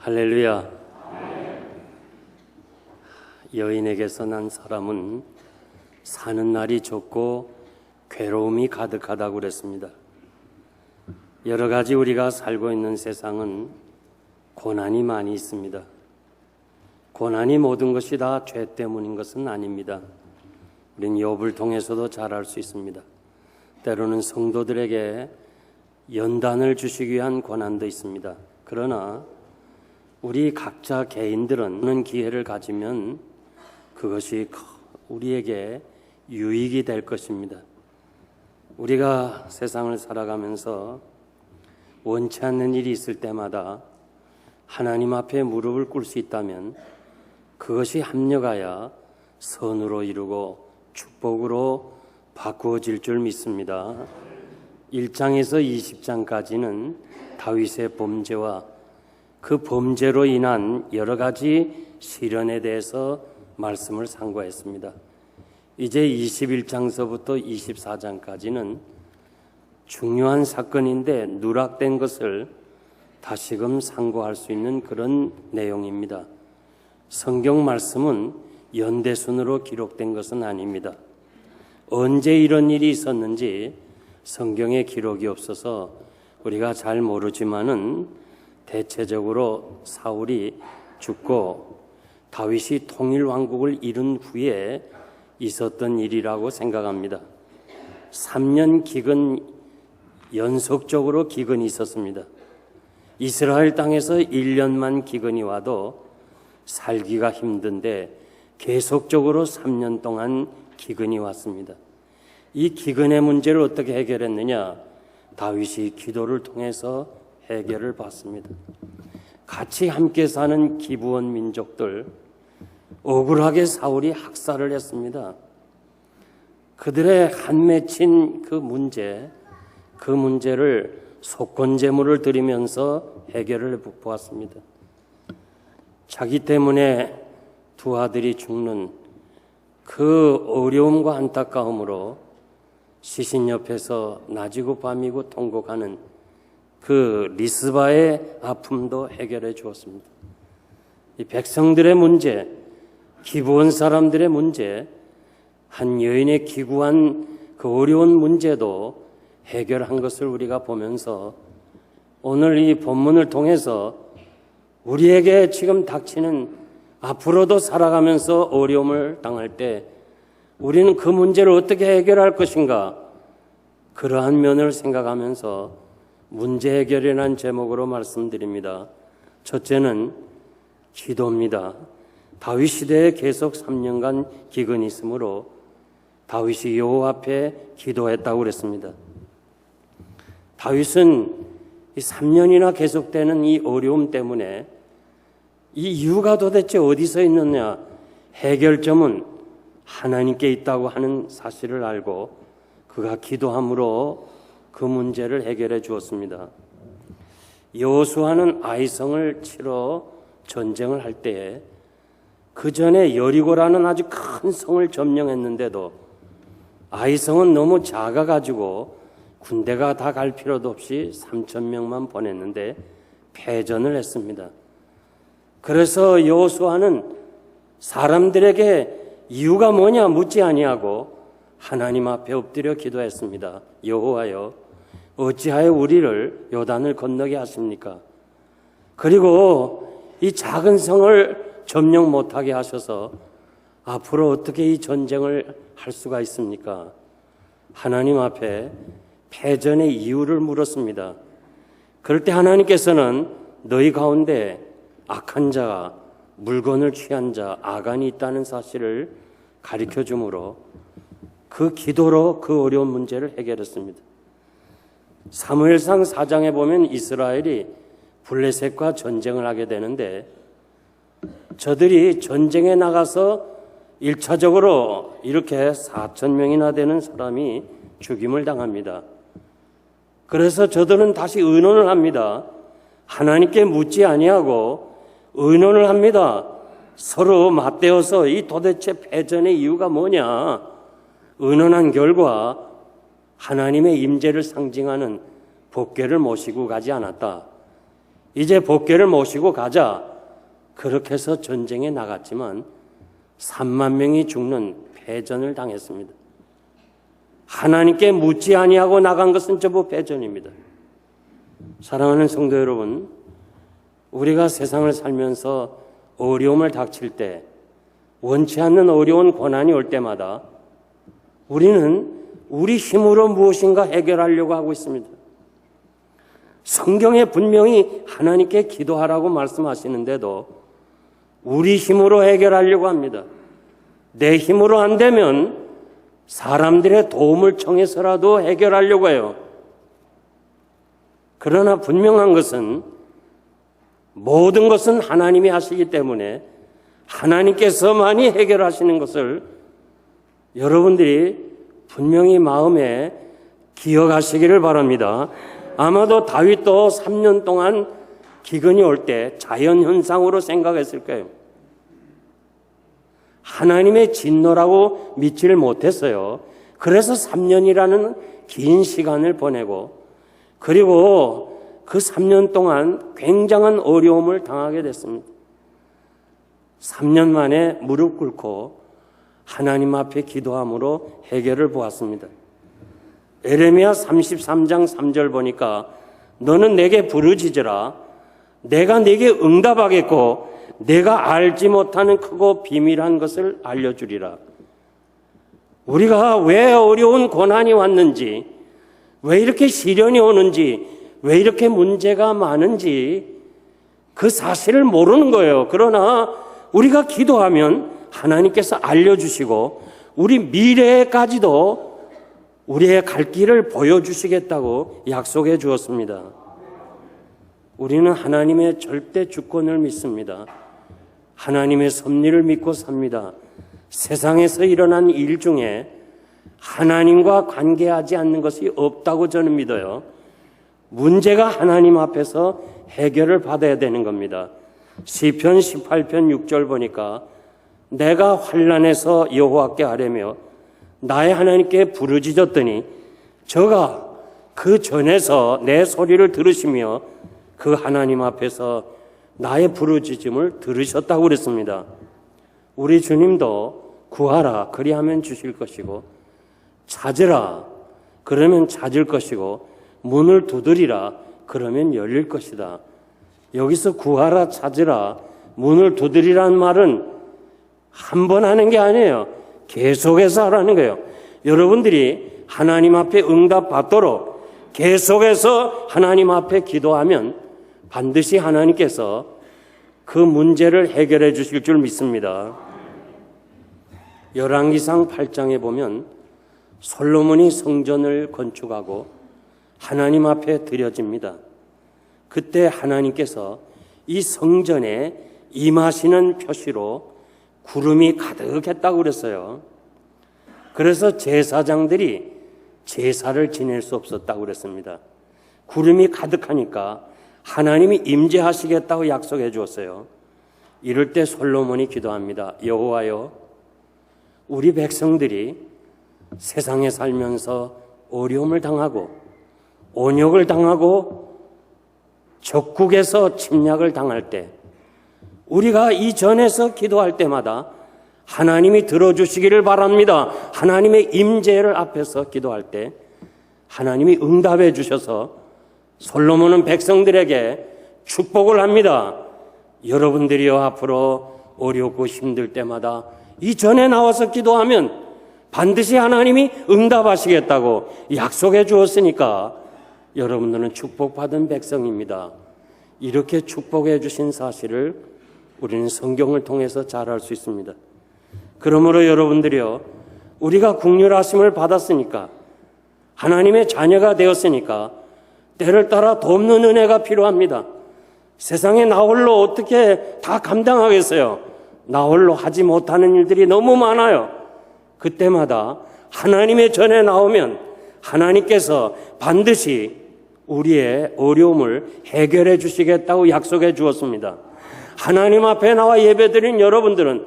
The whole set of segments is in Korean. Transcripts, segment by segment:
할렐루야. 여인에게서 난 사람은 사는 날이 좁고 괴로움이 가득하다고 그랬습니다. 여러 가지 우리가 살고 있는 세상은 고난이 많이 있습니다. 고난이 모든 것이 다 죄 때문인 것은 아닙니다. 우린 욥을 통해서도 잘 알 수 있습니다. 때로는 성도들에게 연단을 주시기 위한 고난도 있습니다. 그러나 우리 각자 개인들은 기회를 가지면 그것이 우리에게 유익이 될 것입니다. 우리가 세상을 살아가면서 원치 않는 일이 있을 때마다 하나님 앞에 무릎을 꿇을 수 있다면 그것이 합력하여 선으로 이루고 축복으로 바꾸어질 줄 믿습니다. 1장에서 20장까지는 다윗의 범죄와 그 범죄로 인한 여러 가지 시련에 대해서 말씀을 상고했습니다. 이제 21장서부터 24장까지는 중요한 사건인데 누락된 것을 다시금 상고할 수 있는 그런 내용입니다. 성경 말씀은 연대순으로 기록된 것은 아닙니다. 언제 이런 일이 있었는지 성경에 기록이 없어서 우리가 잘 모르지만은 대체적으로 사울이 죽고 다윗이 통일왕국을 이룬 후에 있었던 일이라고 생각합니다. 3년 기근, 연속적으로 기근이 있었습니다. 이스라엘 땅에서 1년만 기근이 와도 살기가 힘든데 계속적으로 3년 동안 기근이 왔습니다. 이 기근의 문제를 어떻게 해결했느냐? 다윗이 기도를 통해서 해결을 받습니다. 같이 함께 사는 기브온 민족들, 억울하게 사울이 학살을 했습니다. 그들의 한 맺힌 그 문제를 속건제물을 드리면서 해결을 보았습니다. 자기 때문에 두 아들이 죽는 그 어려움과 안타까움으로 시신 옆에서 낮이고 밤이고 통곡하는 그 리스바의 아픔도 해결해 주었습니다. 이 백성들의 문제, 기브온 사람들의 문제, 한 여인의 기구한 그 어려운 문제도 해결한 것을 우리가 보면서 오늘 이 본문을 통해서 우리에게 지금 닥치는 앞으로도 살아가면서 어려움을 당할 때 우리는 그 문제를 어떻게 해결할 것인가, 그러한 면을 생각하면서 문제 해결이라는 제목으로 말씀드립니다. 첫째는 기도입니다. 다윗 시대에 계속 3년간 기근이 있으므로 다윗이 여호와 앞에 기도했다고 그랬습니다. 다윗은 이 3년이나 계속되는 이 어려움 때문에 이 이유가 도대체 어디서 있느냐, 해결점은 하나님께 있다고 하는 사실을 알고 그가 기도함으로 그 문제를 해결해 주었습니다. 여호수아는 아이성을 치러 전쟁을 할 때에 그 전에 여리고라는 아주 큰 성을 점령했는데도 아이성은 너무 작아가지고 군대가 다 갈 필요도 없이 3,000명만 보냈는데 패전을 했습니다. 그래서 여호수아는 사람들에게 이유가 뭐냐 묻지 아니하고 하나님 앞에 엎드려 기도했습니다. 여호와여, 어찌하여 우리를 요단을 건너게 하십니까? 그리고 이 작은 성을 점령 못하게 하셔서 앞으로 어떻게 이 전쟁을 할 수가 있습니까? 하나님 앞에 패전의 이유를 물었습니다. 그럴 때 하나님께서는 너희 가운데 악한 자가, 물건을 취한 자, 아간이 있다는 사실을 가르쳐 주므로 그 기도로 그 어려운 문제를 해결했습니다. 사무엘상 4장에 보면 이스라엘이 블레셋과 전쟁을 하게 되는데 저들이 전쟁에 나가서 1차적으로 이렇게 4,000명이나 되는 사람이 죽임을 당합니다. 그래서 저들은 다시 의논을 합니다. 하나님께 묻지 아니하고 의논을 합니다. 서로 맞대어서 이 도대체 패전의 이유가 뭐냐, 의논한 결과 하나님의 임재를 상징하는 복궤를 모시고 가지 않았다. 이제 복귀를 모시고 가자. 그렇게 해서 전쟁에 나갔지만 3만 명이 죽는 패전을 당했습니다. 하나님께 묻지 아니하고 나간 것은 전부 패전입니다. 사랑하는 성도 여러분, 우리가 세상을 살면서 어려움을 닥칠 때, 원치 않는 어려운 고난이 올 때마다 우리는 우리 힘으로 무엇인가 해결하려고 하고 있습니다. 성경에 분명히 하나님께 기도하라고 말씀하시는데도 우리 힘으로 해결하려고 합니다. 내 힘으로 안 되면 사람들의 도움을 청해서라도 해결하려고 해요. 그러나 분명한 것은 모든 것은 하나님이 하시기 때문에 하나님께서만이 해결하시는 것을 여러분들이 분명히 마음에 기억하시기를 바랍니다. 아마도 다윗도 3년 동안 기근이 올 때 자연현상으로 생각했을 거예요. 하나님의 진노라고 믿지를 못했어요. 그래서 3년이라는 긴 시간을 보내고, 그리고 그 3년 동안 굉장한 어려움을 당하게 됐습니다. 3년 만에 무릎 꿇고 하나님 앞에 기도함으로 해결을 보았습니다. 에레미야 33장 3절 보니까 너는 내게 부르짖으라. 내가 네게 응답하겠고 내가 알지 못하는 크고 비밀한 것을 알려주리라. 우리가 왜 어려운 고난이 왔는지, 왜 이렇게 시련이 오는지, 왜 이렇게 문제가 많은지 그 사실을 모르는 거예요. 그러나 우리가 기도하면 하나님께서 알려주시고 우리 미래까지도 우리의 갈 길을 보여주시겠다고 약속해 주었습니다. 우리는 하나님의 절대 주권을 믿습니다. 하나님의 섭리를 믿고 삽니다. 세상에서 일어난 일 중에 하나님과 관계하지 않는 것이 없다고 저는 믿어요. 문제가 하나님 앞에서 해결을 받아야 되는 겁니다. 시편 18편 6절 보니까 내가 환난에서 여호와께 아뢰며 나의 하나님께 부르짖었더니 저가 그 전에서 내 소리를 들으시며 그 하나님 앞에서 나의 부르짖음을 들으셨다고 그랬습니다. 우리 주님도 구하라 그리하면 주실 것이고 찾으라 그러면 찾을 것이고 문을 두드리라 그러면 열릴 것이다. 여기서 구하라 찾으라 문을 두드리라는 말은 한 번 하는 게 아니에요. 계속해서 하라는 거예요. 여러분들이 하나님 앞에 응답 받도록 계속해서 하나님 앞에 기도하면 반드시 하나님께서 그 문제를 해결해 주실 줄 믿습니다. 열왕기상 8장에 보면 솔로몬이 성전을 건축하고 하나님 앞에 드려집니다. 그때 하나님께서 이 성전에 임하시는 표시로 구름이 가득했다고 그랬어요. 그래서 제사장들이 제사를 지낼 수 없었다고 그랬습니다. 구름이 가득하니까 하나님이 임재하시겠다고 약속해 주었어요. 이럴 때 솔로몬이 기도합니다. 여호와여, 우리 백성들이 세상에 살면서 어려움을 당하고 온역을 당하고 적국에서 침략을 당할 때 우리가 이 전에서 기도할 때마다 하나님이 들어주시기를 바랍니다. 하나님의 임재를 앞에서 기도할 때 하나님이 응답해 주셔서 솔로몬은 백성들에게 축복을 합니다. 여러분들이요 앞으로 어렵고 힘들 때마다 이 전에 나와서 기도하면 반드시 하나님이 응답하시겠다고 약속해 주었으니까 여러분들은 축복받은 백성입니다. 이렇게 축복해 주신 사실을 우리는 성경을 통해서 잘 알 수 있습니다. 그러므로 여러분들이요, 우리가 긍휼하심을 받았으니까 하나님의 자녀가 되었으니까 때를 따라 돕는 은혜가 필요합니다. 세상에 나 홀로 어떻게 다 감당하겠어요? 나 홀로 하지 못하는 일들이 너무 많아요. 그때마다 하나님의 전에 나오면 하나님께서 반드시 우리의 어려움을 해결해 주시겠다고 약속해 주었습니다. 하나님 앞에 나와 예배드린 여러분들은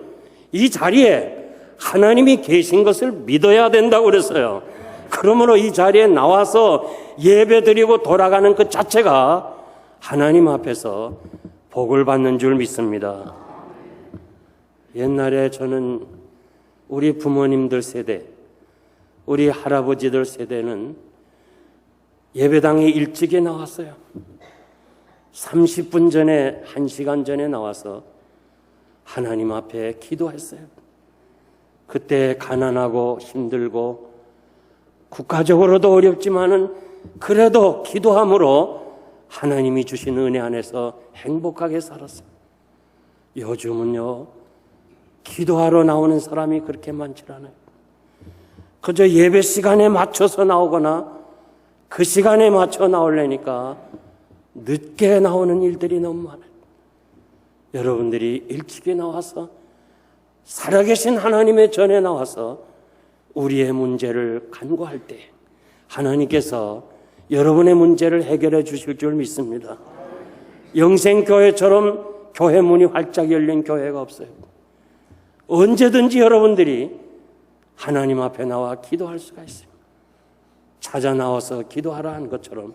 이 자리에 하나님이 계신 것을 믿어야 된다고 그랬어요. 그러므로 이 자리에 나와서 예배드리고 돌아가는 그 자체가 하나님 앞에서 복을 받는 줄 믿습니다. 옛날에 저는 우리 부모님들 세대, 우리 할아버지들 세대는 예배당에 일찍이 나왔어요. 30분 전에, 1시간 전에 나와서 하나님 앞에 기도했어요. 그때 가난하고 힘들고 국가적으로도 어렵지만은 그래도 기도함으로 하나님이 주신 은혜 안에서 행복하게 살았어요. 요즘은요, 기도하러 나오는 사람이 그렇게 많지 않아요. 그저 예배 시간에 맞춰서 나오거나 그 시간에 맞춰 나오려니까 늦게 나오는 일들이 너무 많아요. 여러분들이 일찍이 나와서 살아계신 하나님의 전에 나와서 우리의 문제를 간구할 때 하나님께서 여러분의 문제를 해결해 주실 줄 믿습니다. 영생교회처럼 교회 문이 활짝 열린 교회가 없어요. 언제든지 여러분들이 하나님 앞에 나와 기도할 수가 있어요. 찾아 나와서 기도하라 한 것처럼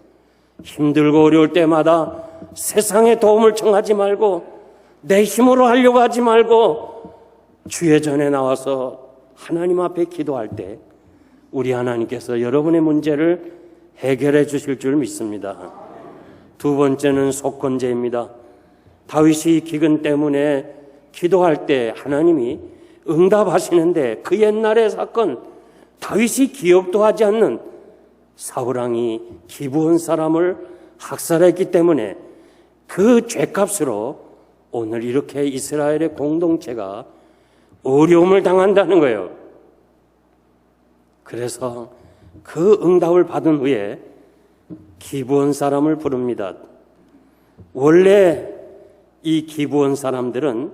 힘들고 어려울 때마다 세상의 도움을 청하지 말고 내 힘으로 하려고 하지 말고 주의 전에 나와서 하나님 앞에 기도할 때 우리 하나님께서 여러분의 문제를 해결해 주실 줄 믿습니다. 두 번째는 속건제입니다. 다윗이 기근 때문에 기도할 때 하나님이 응답하시는데 그 옛날의 사건, 다윗이 기억도 하지 않는 사울왕이 기브온 사람을 학살했기 때문에 그 죄값으로 오늘 이렇게 이스라엘의 공동체가 어려움을 당한다는 거예요. 그래서 그 응답을 받은 후에 기브온 사람을 부릅니다. 원래 이 기브온 사람들은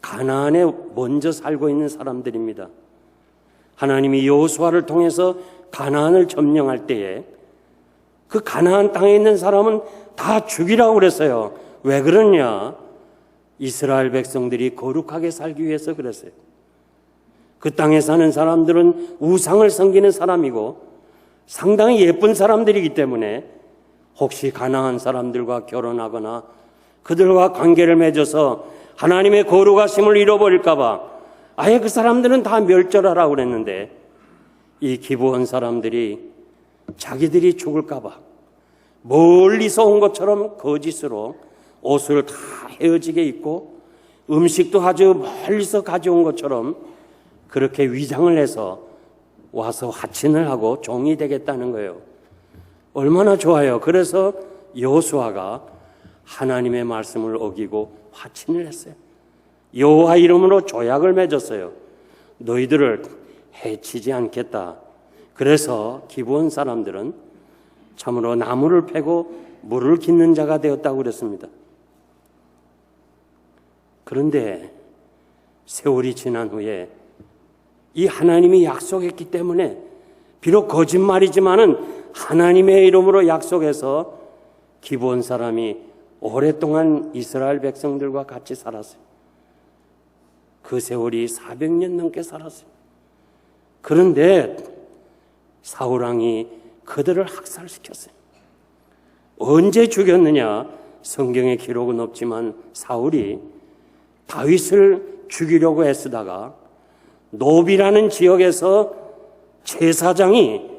가나안에 먼저 살고 있는 사람들입니다. 하나님이 여호수아를 통해서 가나안을 점령할 때에 그 가나안 땅에 있는 사람은 다 죽이라고 그랬어요. 왜 그러냐? 이스라엘 백성들이 거룩하게 살기 위해서 그랬어요. 그 땅에 사는 사람들은 우상을 섬기는 사람이고 상당히 예쁜 사람들이기 때문에 혹시 가나안 사람들과 결혼하거나 그들과 관계를 맺어서 하나님의 거룩하심을 잃어버릴까 봐 아예 그 사람들은 다 멸절하라고 그랬는데 이 기브온 사람들이 자기들이 죽을까 봐 멀리서 온 것처럼 거짓으로 옷을 다 헤어지게 입고 음식도 아주 멀리서 가져온 것처럼 그렇게 위장을 해서 와서 화친을 하고 종이 되겠다는 거예요. 얼마나 좋아요. 그래서 여호수아가 하나님의 말씀을 어기고 화친을 했어요. 여호와 이름으로 조약을 맺었어요. 너희들을 해치지 않겠다. 그래서 기브온 사람들은 참으로 나무를 패고 물을 깃는 자가 되었다고 그랬습니다. 그런데 세월이 지난 후에 이 하나님이 약속했기 때문에 비록 거짓말이지만은 하나님의 이름으로 약속해서 기브온 사람이 오랫동안 이스라엘 백성들과 같이 살았어요. 그 세월이 400년 넘게 살았어요. 그런데 사울왕이 그들을 학살시켰어요. 언제 죽였느냐? 성경에 기록은 없지만 사울이 다윗을 죽이려고 애쓰다가 노비라는 지역에서 제사장이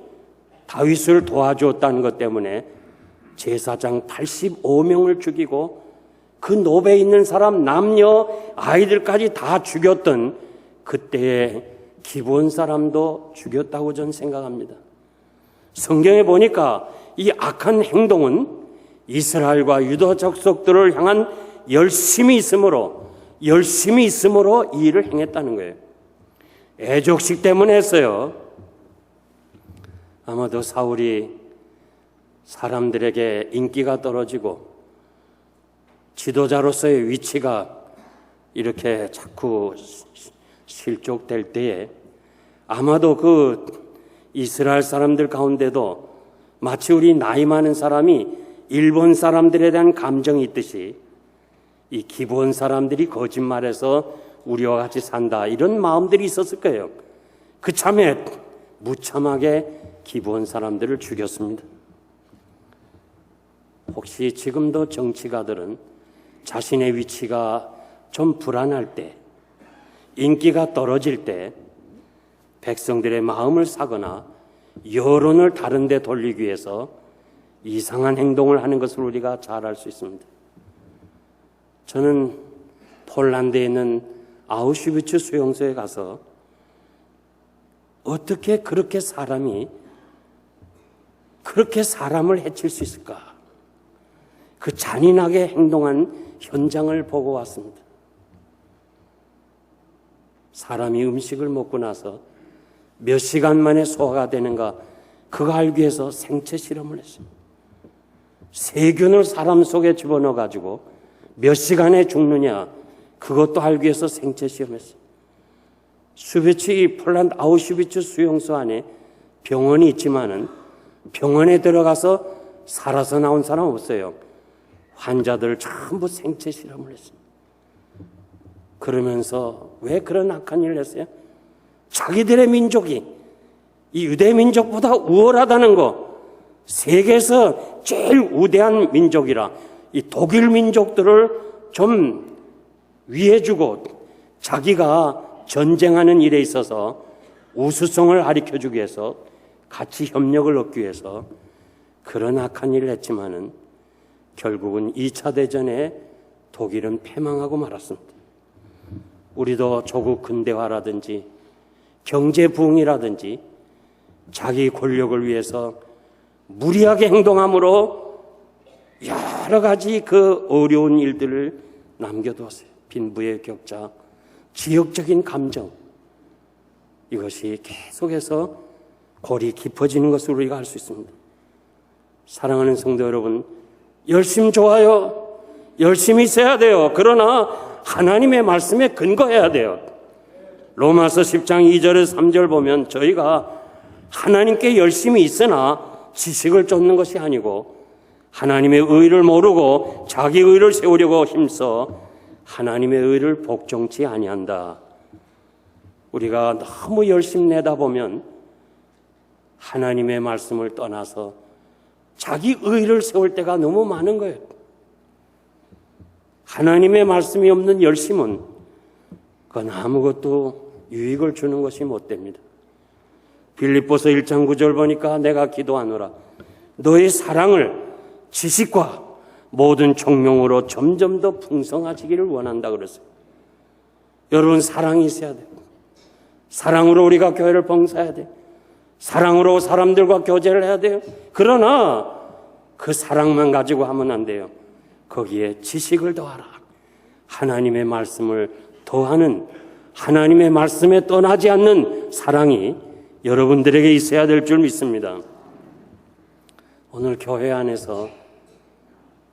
다윗을 도와주었다는 것 때문에 제사장 85명을 죽이고 그 노베에 있는 사람 남녀 아이들까지 다 죽였던 그때의 기브온 사람도 죽였다고 저는 생각합니다. 성경에 보니까 이 악한 행동은 이스라엘과 유다 족속들을 향한 열심이 있으므로 이 일을 행했다는 거예요. 애족식 때문에 했어요. 아마도 사울이 사람들에게 인기가 떨어지고 지도자로서의 위치가 이렇게 자꾸 실족될 때에 아마도 그 이스라엘 사람들 가운데도 마치 우리 나이 많은 사람이 일본 사람들에 대한 감정이 있듯이 이 기브온 사람들이 거짓말해서 우리와 같이 산다 이런 마음들이 있었을 거예요. 그참에 무참하게 기브온 사람들을 죽였습니다. 혹시 지금도 정치가들은 자신의 위치가 좀 불안할 때, 인기가 떨어질 때 백성들의 마음을 사거나 여론을 다른 데 돌리기 위해서 이상한 행동을 하는 것을 우리가 잘 알 수 있습니다. 저는 폴란드에 있는 아우슈비츠 수용소에 가서 어떻게 그렇게 사람이 그렇게 사람을 해칠 수 있을까? 그 잔인하게 행동한 현장을 보고 왔습니다. 사람이 음식을 먹고 나서 몇 시간 만에 소화가 되는가 그거 알기 위해서 생체 실험을 했습니다. 세균을 사람 속에 집어넣어 가지고 몇 시간에 죽느냐 그것도 알기 위해서 생체 시험했어요. 폴란드 아우슈비츠 수용소 안에 병원이 있지만은 병원에 들어가서 살아서 나온 사람 없어요. 환자들 전부 생체 실험을 했습니다. 그러면서 왜 그런 악한 일을 했어요? 자기들의 민족이 이 유대 민족보다 우월하다는 거, 세계에서 제일 우대한 민족이라 이 독일 민족들을 좀 위해주고 자기가 전쟁하는 일에 있어서 우수성을 가르쳐주기 위해서 같이 협력을 얻기 위해서 그런 악한 일을 했지만은 결국은 2차 대전에 독일은 패망하고 말았습니다. 우리도 조국 근대화라든지 경제 부흥이라든지 자기 권력을 위해서 무리하게 행동함으로 여러 가지 그 어려운 일들을 남겨두었어요. 빈부의 격차, 지역적인 감정, 이것이 계속해서 골이 깊어지는 것을 우리가 알 수 있습니다. 사랑하는 성도 여러분, 열심 좋아요. 열심히 있어야 돼요. 그러나 하나님의 말씀에 근거해야 돼요. 로마서 10장 2절에서 3절 보면 저희가 하나님께 열심히 있으나 지식을 쫓는 것이 아니고 하나님의 의를 모르고 자기 의를 세우려고 힘써 하나님의 의를 복종치 아니한다. 우리가 너무 열심히 내다보면 하나님의 말씀을 떠나서 자기 의를 세울 때가 너무 많은 거예요. 하나님의 말씀이 없는 열심은 그건 아무것도 유익을 주는 것이 못 됩니다. 빌립보서 1장 9절 보니까 내가 기도하노라 너의 사랑을 지식과 모든 총명으로 점점 더 풍성하시기를 원한다 그랬어요. 여러분, 사랑이 있어야 돼요. 사랑으로 우리가 교회를 봉사해야 돼요. 사랑으로 사람들과 교제를 해야 돼요. 그러나 그 사랑만 가지고 하면 안 돼요. 거기에 지식을 더하라. 하나님의 말씀을 더하는, 하나님의 말씀에 떠나지 않는 사랑이 여러분들에게 있어야 될 줄 믿습니다. 오늘 교회 안에서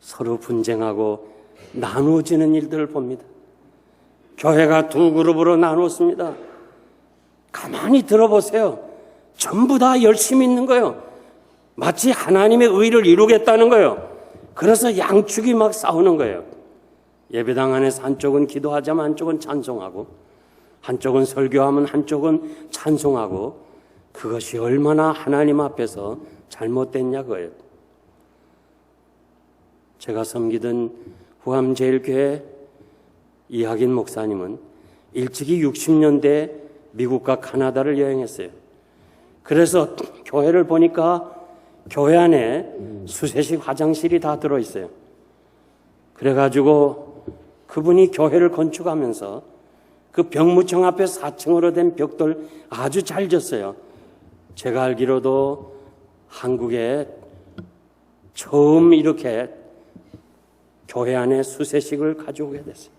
서로 분쟁하고 나누어지는 일들을 봅니다. 교회가 두 그룹으로 나눴습니다. 가만히 들어보세요. 전부 다 열심히 있는 거예요. 마치 하나님의 의를 이루겠다는 거예요. 그래서 양축이 막 싸우는 거예요. 예배당 안에서 한쪽은 기도하자면 한쪽은 찬송하고, 한쪽은 설교하면 한쪽은 찬송하고, 그것이 얼마나 하나님 앞에서 잘못됐냐 그거예요. 제가 섬기던 후암제일교회 이학인 목사님은 일찍이 60년대 미국과 카나다를 여행했어요. 그래서 교회를 보니까 교회 안에 수세식 화장실이 다 들어있어요. 그래가지고 그분이 교회를 건축하면서 그 병무청 앞에 4층으로 된 벽돌 아주 잘 졌어요. 제가 알기로도 한국에 처음 이렇게 교회 안에 수세식을 가져오게 됐어요.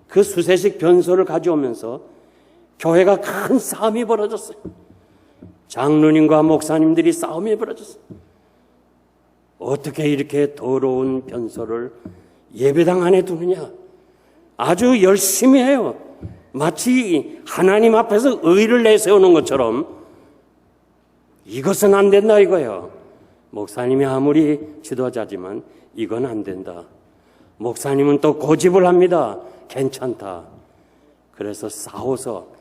그 수세식 변소를 가져오면서 교회가 큰 싸움이 벌어졌어요. 장로님과 목사님들이 싸움이 벌어졌어요. 어떻게 이렇게 더러운 변소를 예배당 안에 두느냐. 아주 열심히 해요. 마치 하나님 앞에서 의를 내세우는 것처럼 이것은 안 된다 이거예요. 목사님이 아무리 지도자지만 이건 안 된다. 목사님은 또 고집을 합니다. 괜찮다. 그래서 싸워서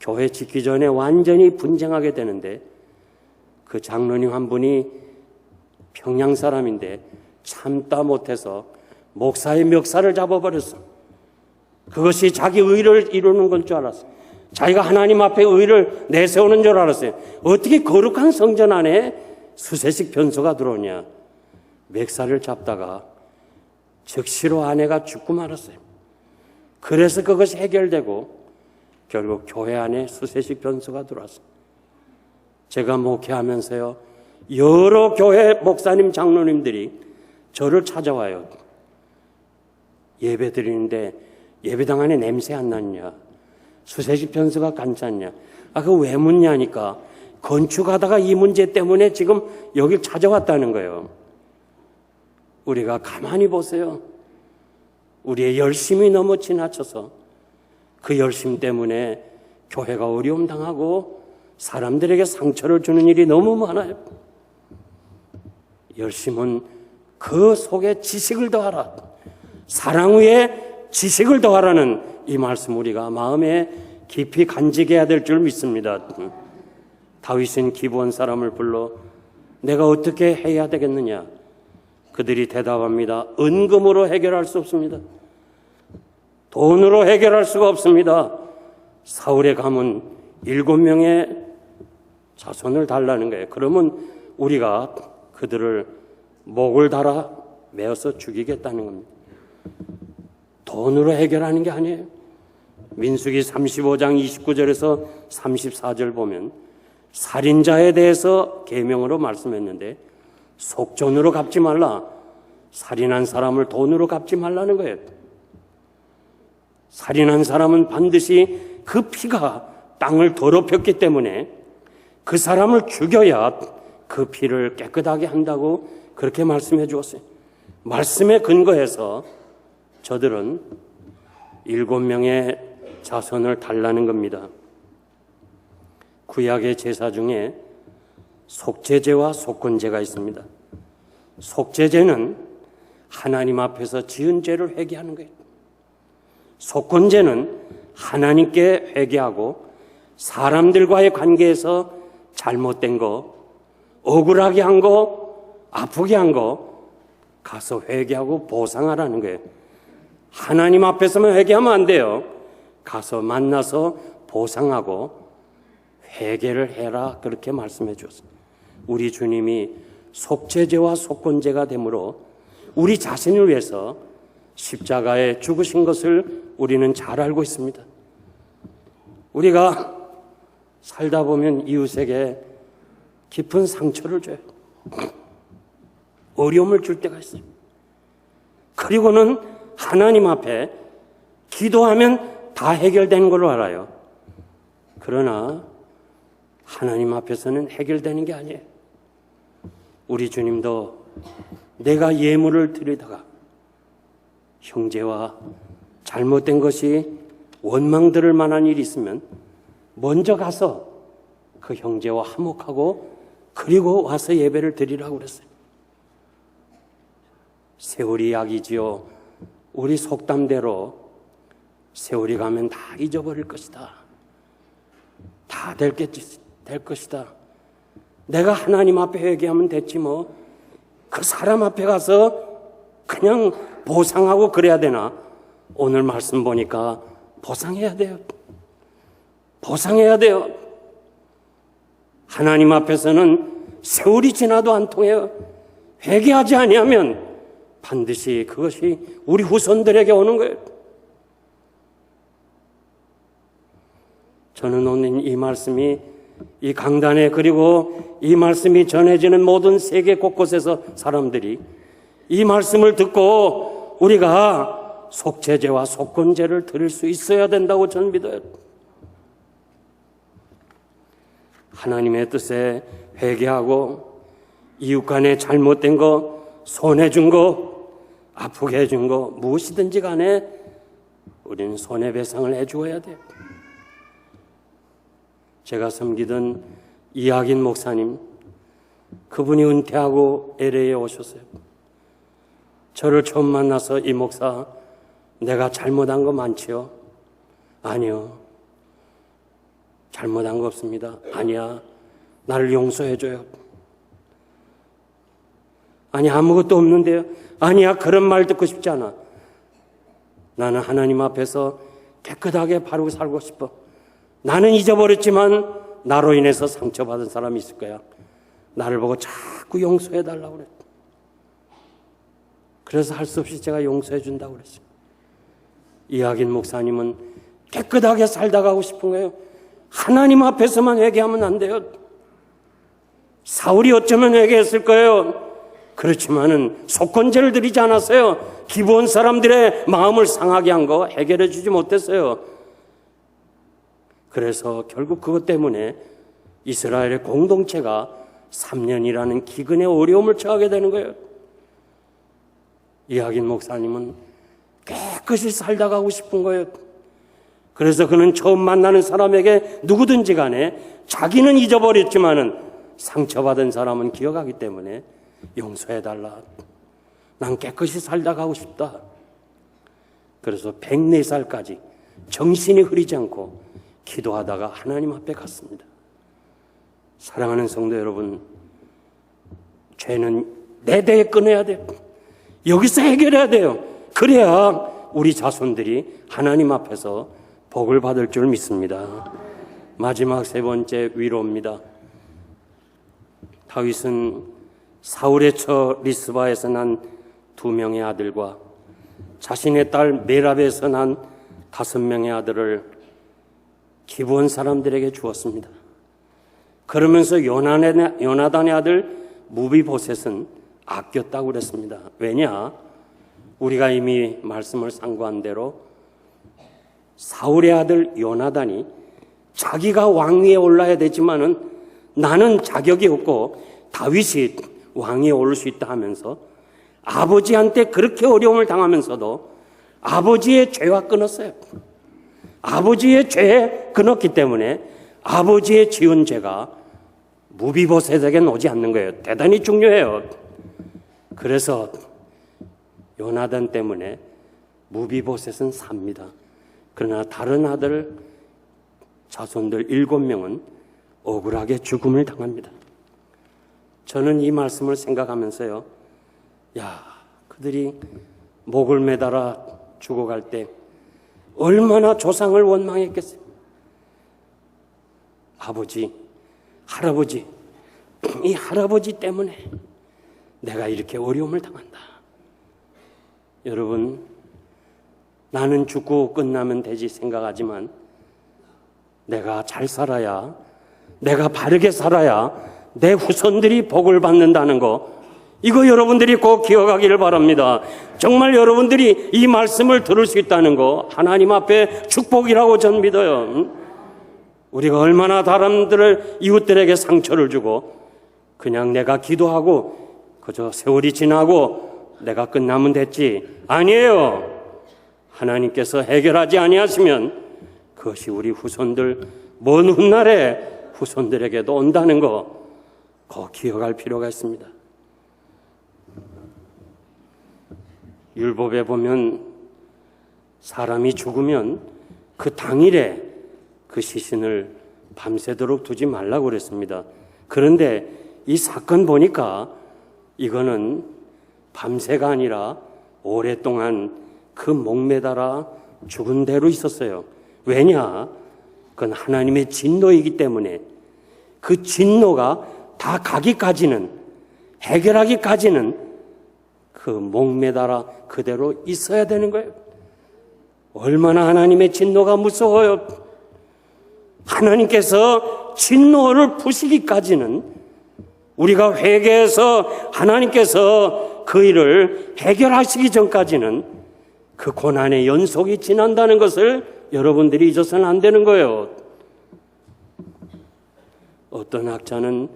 교회 짓기 전에 완전히 분쟁하게 되는데 그 장로님 한 분이 평양 사람인데 참다 못해서 목사의 멱살을 잡아버렸어. 그것이 자기 의를 이루는 건 줄 알았어. 자기가 하나님 앞에 의를 내세우는 줄 알았어요. 어떻게 거룩한 성전 안에 수세식 변소가 들어오냐. 멱살을 잡다가 즉시로 아내가 죽고 말았어요. 그래서 그것이 해결되고 결국 교회 안에 수세식 변소가 들어왔어요. 제가 목회하면서요, 여러 교회 목사님, 장로님들이 저를 찾아와요. 예배 드리는데 예배당 안에 냄새 안 났냐? 수세식 변소가 괜찮냐? 그거 왜 묻냐니까 건축하다가 이 문제 때문에 지금 여길 찾아왔다는 거예요. 우리가 가만히 보세요. 우리의 열심이 너무 지나쳐서 그 열심 때문에 교회가 어려움 당하고 사람들에게 상처를 주는 일이 너무 많아요. 열심은 그 속에 지식을 더하라. 사랑 위에 지식을 더하라는 이 말씀 우리가 마음에 깊이 간직해야 될 줄 믿습니다. 다윗은 기브온 사람을 불러 내가 어떻게 해야 되겠느냐? 그들이 대답합니다. 은금으로 해결할 수 없습니다. 돈으로 해결할 수가 없습니다. 사울의 가문 7명의 자손을 달라는 거예요. 그러면 우리가 그들을 목을 달아 메어서 죽이겠다는 겁니다. 돈으로 해결하는 게 아니에요. 민수기 35장 29절에서 34절 보면 살인자에 대해서 계명으로 말씀했는데 속전으로 갚지 말라. 살인한 사람을 돈으로 갚지 말라는 거예요. 살인한 사람은 반드시 그 피가 땅을 더럽혔기 때문에 그 사람을 죽여야 그 피를 깨끗하게 한다고 그렇게 말씀해 주었어요. 말씀에 근거해서 저들은 7명의 자손을 달라는 겁니다. 구약의 제사 중에 속죄제와 속건제가 있습니다. 속죄제는 하나님 앞에서 지은 죄를 회개하는 거예요. 속건제는 하나님께 회개하고 사람들과의 관계에서 잘못된 거, 억울하게 한 거, 아프게 한 거 가서 회개하고 보상하라는 거예요. 하나님 앞에서만 회개하면 안 돼요. 가서 만나서 보상하고 회개를 해라 그렇게 말씀해 주었어요. 우리 주님이 속죄제와 속건제가 되므로 우리 자신을 위해서 십자가에 죽으신 것을 우리는 잘 알고 있습니다. 우리가 살다 보면 이웃에게 깊은 상처를 줘요. 어려움을 줄 때가 있어요. 그리고는 하나님 앞에 기도하면 다 해결되는 걸로 알아요. 그러나 하나님 앞에서는 해결되는 게 아니에요. 우리 주님도 내가 예물을 드리다가 형제와 잘못된 것이 원망들을 만한 일이 있으면 먼저 가서 그 형제와 화목하고 그리고 와서 예배를 드리라고 그랬어요. 세월이 약이지요. 우리 속담대로 세월이 가면 다 잊어버릴 것이다. 다 될 것이다. 내가 하나님 앞에 회개하면 됐지 뭐. 그 사람 앞에 가서 그냥 보상하고 그래야 되나? 오늘 말씀 보니까 보상해야 돼요. 보상해야 돼요. 하나님 앞에서는 세월이 지나도 안 통해요. 회개하지 아니하면 반드시 그것이 우리 후손들에게 오는 거예요. 저는 오늘 이 말씀이 이 강단에 그리고 이 말씀이 전해지는 모든 세계 곳곳에서 사람들이 이 말씀을 듣고 우리가 속죄제와 속건제를 드릴 수 있어야 된다고 저는 믿어요. 하나님의 뜻에 회개하고 이웃 간에 잘못된 거, 손해준 거, 아프게 해준 거 무엇이든지 간에 우리는 손해배상을 해주어야 돼요. 제가 섬기던 이학인 목사님, 그분이 은퇴하고 LA에 오셨어요. 저를 처음 만나서 이 목사, 내가 잘못한 거 많지요? 아니요. 잘못한 거 없습니다. 아니야. 나를 용서해줘요. 아니, 아무것도 없는데요. 아니야, 그런 말 듣고 싶지 않아. 나는 하나님 앞에서 깨끗하게 바르고 살고 싶어. 나는 잊어버렸지만 나로 인해서 상처받은 사람이 있을 거야. 나를 보고 자꾸 용서해달라고 그래. 그래서 할 수 없이 제가 용서해 준다고 그랬어요. 이학인 목사님은 깨끗하게 살다 가고 싶은 거예요. 하나님 앞에서만 회개하면 안 돼요. 사울이 어쩌면 회개했을 거예요. 그렇지만은 속건제를 드리지 않았어요. 기브온 사람들의 마음을 상하게 한 거 해결해 주지 못했어요. 그래서 결국 그것 때문에 이스라엘의 공동체가 3년이라는 기근의 어려움을 처하게 되는 거예요. 이학인 목사님은 깨끗이 살다 가고 싶은 거예요. 그래서 그는 처음 만나는 사람에게 누구든지 간에 자기는 잊어버렸지만은 상처받은 사람은 기억하기 때문에 용서해달라. 난 깨끗이 살다 가고 싶다. 그래서 104살까지 정신이 흐리지 않고 기도하다가 하나님 앞에 갔습니다. 사랑하는 성도 여러분, 죄는 내 대에 끊어야 돼요. 여기서 해결해야 돼요. 그래야 우리 자손들이 하나님 앞에서 복을 받을 줄 믿습니다. 마지막 세 번째 위로입니다. 다윗은 사울의 처 리스바에서 난 2명의 아들과 자신의 딸 메랍에서 난 5명의 아들을 기브온 사람들에게 주었습니다. 그러면서 요나단의 아들 무비보셋은 아꼈다고 그랬습니다. 왜냐? 우리가 이미 말씀을 상고한 대로 사울의 아들 요나단이 자기가 왕위에 올라야 되지만은 나는 자격이 없고 다윗이 왕위에 오를 수 있다 하면서 아버지한테 그렇게 어려움을 당하면서도 아버지의 죄와 끊었어요. 아버지의 죄에 끊었기 때문에 아버지의 지은 죄가 무비보셋에게는 오지 않는 거예요. 대단히 중요해요. 그래서 요나단 때문에 무비보셋은 삽니다. 그러나 다른 아들 자손들 7명은 억울하게 죽음을 당합니다. 저는 이 말씀을 생각하면서요, 그들이 목을 매달아 죽어갈 때 얼마나 조상을 원망했겠어요. 아버지, 할아버지, 이 할아버지 때문에 내가 이렇게 어려움을 당한다. 여러분, 나는 죽고 끝나면 되지 생각하지만 내가 잘 살아야, 내가 바르게 살아야 내 후손들이 복을 받는다는 거, 이거 여러분들이 꼭 기억하기를 바랍니다. 정말 여러분들이 이 말씀을 들을 수 있다는 거 하나님 앞에 축복이라고 전 믿어요. 우리가 얼마나 사람들을, 이웃들에게 상처를 주고 그냥 내가 기도하고 그저 세월이 지나고 내가 끝나면 됐지. 아니에요. 하나님께서 해결하지 아니하시면 그것이 우리 후손들, 먼 훗날에 후손들에게도 온다는 거 꼭 기억할 필요가 있습니다. 율법에 보면 사람이 죽으면 그 당일에 그 시신을 밤새도록 두지 말라고 그랬습니다. 그런데 이 사건 보니까 이거는 밤새가 아니라 오랫동안 그 목매달아 죽은 대로 있었어요. 왜냐? 그건 하나님의 진노이기 때문에 그 진노가 다 가기까지는, 해결하기까지는 그 목매달아 그대로 있어야 되는 거예요. 얼마나 하나님의 진노가 무서워요. 하나님께서 진노를 푸시기까지는, 우리가 회개해서 하나님께서 그 일을 해결하시기 전까지는 그 고난의 연속이 지난다는 것을 여러분들이 잊어서는 안 되는 거예요. 어떤 학자는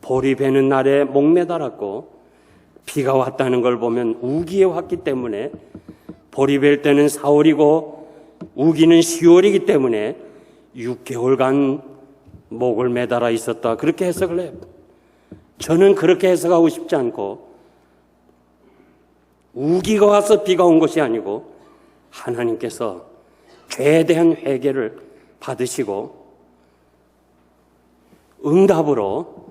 볼이 베는 날에 목매달았고 비가 왔다는 걸 보면 우기에 왔기 때문에 볼이 벨 때는 4월이고 우기는 10월이기 때문에 6개월간 목을 매달아 있었다, 그렇게 해석을 해요. 저는 그렇게 해석하고 싶지 않고, 우기가 와서 비가 온 것이 아니고 하나님께서 죄에 대한 회개를 받으시고 응답으로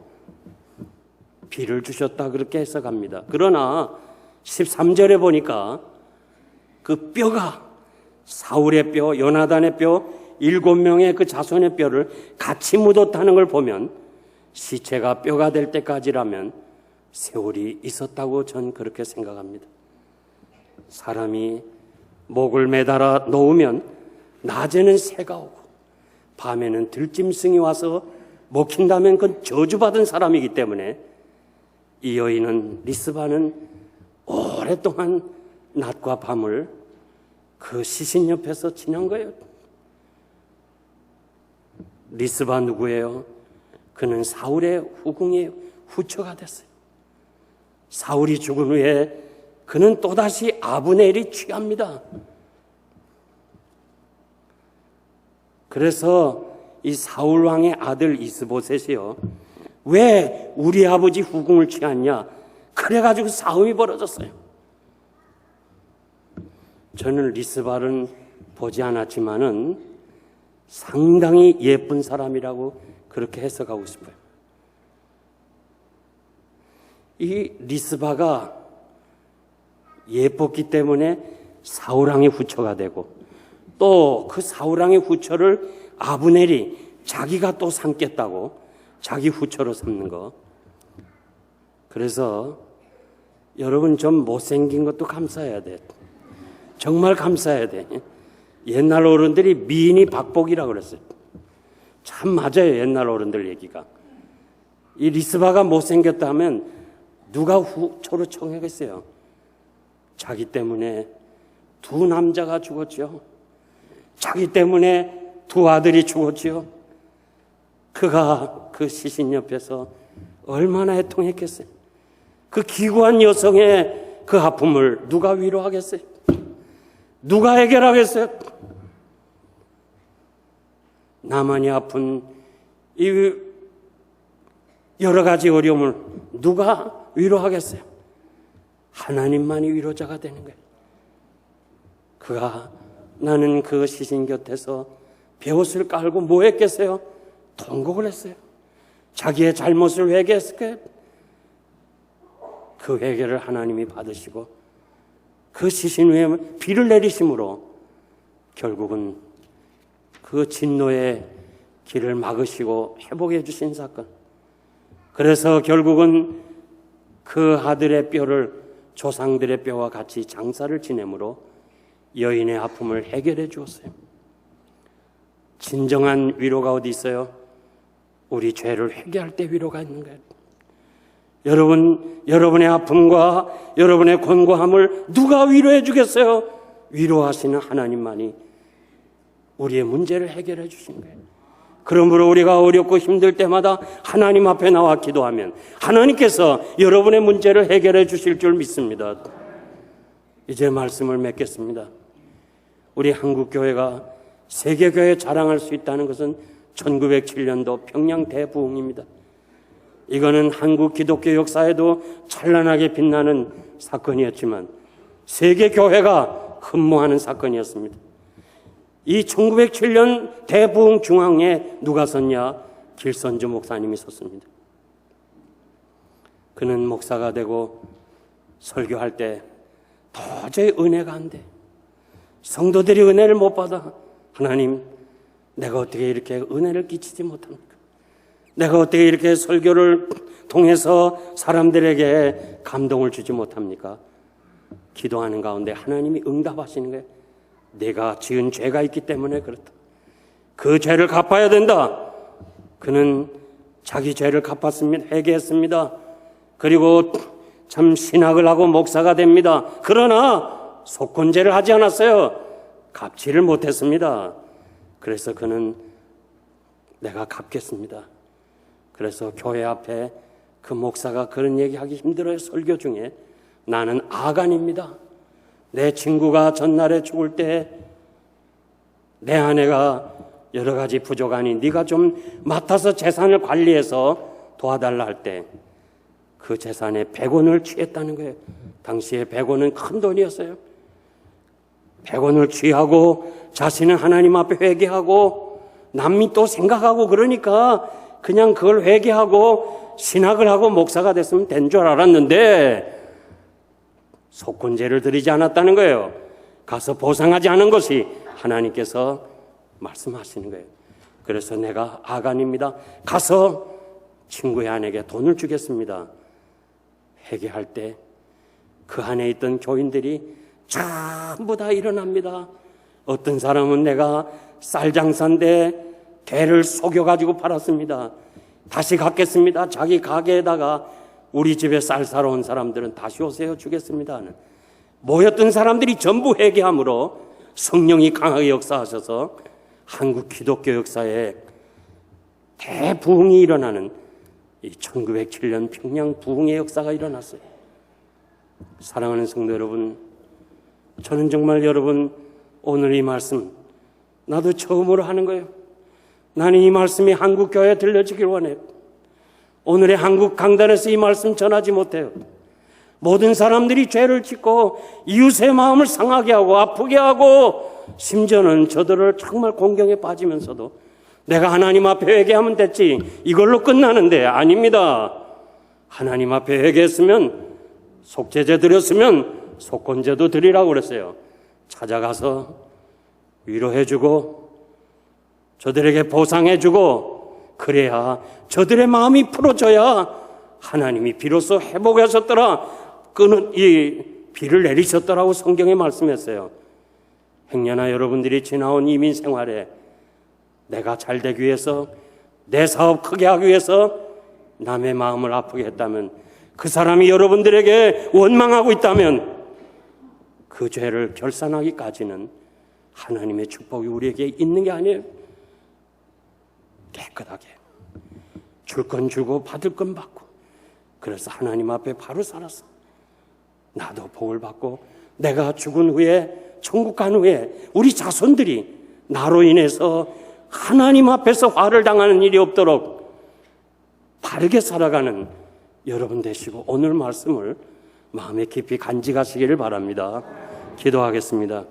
비를 주셨다 그렇게 해석합니다. 그러나 13절에 보니까 그 뼈가 사울의 뼈, 요나단의 뼈, 7명의 그 자손의 뼈를 같이 묻었다는 걸 보면 시체가 뼈가 될 때까지라면 세월이 있었다고 전 그렇게 생각합니다. 사람이 목을 매달아 놓으면 낮에는 새가 오고 밤에는 들짐승이 와서 먹힌다면 그건 저주받은 사람이기 때문에 이 여인은 리스바는 오랫동안 낮과 밤을 그 시신 옆에서 지난 거예요. 리스바 누구예요? 그는 사울의 후궁의 후처가 됐어요. 사울이 죽은 후에 그는 또다시 아브넬이 취합니다. 그래서 이 사울 왕의 아들 이스보셋이요, 왜 우리 아버지 후궁을 취하냐, 그래가지고 싸움이 벌어졌어요. 저는 리스바를 보지 않았지만은 상당히 예쁜 사람이라고 그렇게 해석하고 싶어요. 이 리스바가 예뻤기 때문에 사울왕의 후처가 되고 또 그 사울왕의 후처를 아브넬이 자기가 또 삼겠다고 자기 후처로 삼는 거. 그래서 여러분 좀 못생긴 것도 감사해야 돼. 정말 감사해야 돼. 옛날 어른들이 미인이 박복이라고 그랬어요. 참 맞아요, 옛날 어른들 얘기가. 이 리스바가 못생겼다 하면 누가 후처로 청하겠어요? 자기 때문에 두 남자가 죽었죠. 자기 때문에 두 아들이 죽었죠. 그가 그 시신 옆에서 얼마나 애통했겠어요. 그 기구한 여성의 그 아픔을 누가 위로하겠어요? 누가 해결하겠어요? 나만이 아픈 이 여러 가지 어려움을 누가 위로하겠어요? 하나님만이 위로자가 되는 거예요. 그가 나는 그 시신 곁에서 베옷을 깔고 뭐 했겠어요? 통곡을 했어요. 자기의 잘못을 회개했을 거예요. 그 회개를 하나님이 받으시고 그 시신 위에 비를 내리심으로 결국은 그 진노의 길을 막으시고 회복해 주신 사건. 그래서 결국은 그 아들의 뼈를 조상들의 뼈와 같이 장사를 지내므로 여인의 아픔을 해결해 주었어요. 진정한 위로가 어디 있어요? 우리 죄를 회개할 때 위로가 있는 거예요. 여러분의 아픔과 여러분의 권고함을 누가 위로해 주겠어요? 위로하시는 하나님만이 우리의 문제를 해결해 주신 거예요. 그러므로 우리가 어렵고 힘들 때마다 하나님 앞에 나와 기도하면 하나님께서 여러분의 문제를 해결해 주실 줄 믿습니다. 이제 말씀을 맺겠습니다. 우리 한국교회가 세계교회 자랑할 수 있다는 것은 1907년도 평양 대부흥입니다. 이거는 한국 기독교 역사에도 찬란하게 빛나는 사건이었지만 세계교회가 흠모하는 사건이었습니다. 이 1907년 대부흥 중앙에 누가 섰냐? 길선주 목사님이 섰습니다. 그는 목사가 되고 설교할 때 도저히 은혜가 안 돼. 성도들이 은혜를 못 받아. 하나님, 내가 어떻게 이렇게 은혜를 끼치지 못합니까? 내가 어떻게 이렇게 설교를 통해서 사람들에게 감동을 주지 못합니까? 기도하는 가운데 하나님이 응답하시는 거예요. 내가 지은 죄가 있기 때문에 그렇다. 그 죄를 갚아야 된다. 그는 자기 죄를 갚았습니다. 회개했습니다. 그리고 참 신학을 하고 목사가 됩니다. 그러나 속건제를 하지 않았어요. 갚지를 못했습니다. 그래서 그는 내가 갚겠습니다. 그래서 교회 앞에 그 목사가 그런 얘기하기 힘들어요. 설교 중에 나는 아간입니다. 내 친구가 전날에 죽을 때 내 아내가 여러 가지 부족하니 네가 좀 맡아서 재산을 관리해서 도와달라 할 때 그 재산에 100원을 취했다는 거예요. 당시에 100원은 큰 돈이었어요. 100원을 취하고 자신은 하나님 앞에 회개하고 남이 또 생각하고 그러니까 그냥 그걸 회개하고 신학을 하고 목사가 됐으면 된 줄 알았는데 속건제를 드리지 않았다는 거예요. 가서 보상하지 않은 것이 하나님께서 말씀하시는 거예요. 그래서 내가 아간입니다. 가서 친구의 아내에게 돈을 주겠습니다. 회개할 때 그 안에 있던 교인들이 전부 다 일어납니다. 어떤 사람은 내가 쌀 장사인데 개를 속여가지고 팔았습니다. 다시 갚겠습니다. 자기 가게에다가 우리 집에 쌀 사러 온 사람들은 다시 오세요. 주겠습니다. 모였던 사람들이 전부 회개함으로 성령이 강하게 역사하셔서 한국 기독교 역사에 대부흥이 일어나는 이 1907년 평양 부흥의 역사가 일어났어요. 사랑하는 성도 여러분, 저는 정말 여러분 오늘 이 말씀 나도 처음으로 하는 거예요. 나는 이 말씀이 한국 교회에 들려지길 원해요. 오늘의 한국 강단에서 이 말씀 전하지 못해요. 모든 사람들이 죄를 짓고 이웃의 마음을 상하게 하고 아프게 하고 심지어는 저들을 정말 공경에 빠지면서도 내가 하나님 앞에 회개하면 됐지 이걸로 끝나는데 아닙니다. 하나님 앞에 회개했으면 속죄제 드렸으면 속건제도 드리라고 그랬어요. 찾아가서 위로해주고 저들에게 보상해주고 그래야 저들의 마음이 풀어져야 하나님이 비로소 회복하셨더라 끄는 이 비를 내리셨더라고 성경에 말씀했어요. 행여나 여러분들이 지나온 이민 생활에 내가 잘 되기 위해서 내 사업 크게 하기 위해서 남의 마음을 아프게 했다면 그 사람이 여러분들에게 원망하고 있다면 그 죄를 결산하기까지는 하나님의 축복이 우리에게 있는 게 아니에요. 깨끗하게 줄 건 주고 받을 건 받고 그래서 하나님 앞에 바로 살았어. 나도 복을 받고 내가 죽은 후에 천국 간 후에 우리 자손들이 나로 인해서 하나님 앞에서 화를 당하는 일이 없도록 바르게 살아가는 여러분 되시고 오늘 말씀을 마음에 깊이 간직하시기를 바랍니다. 기도하겠습니다.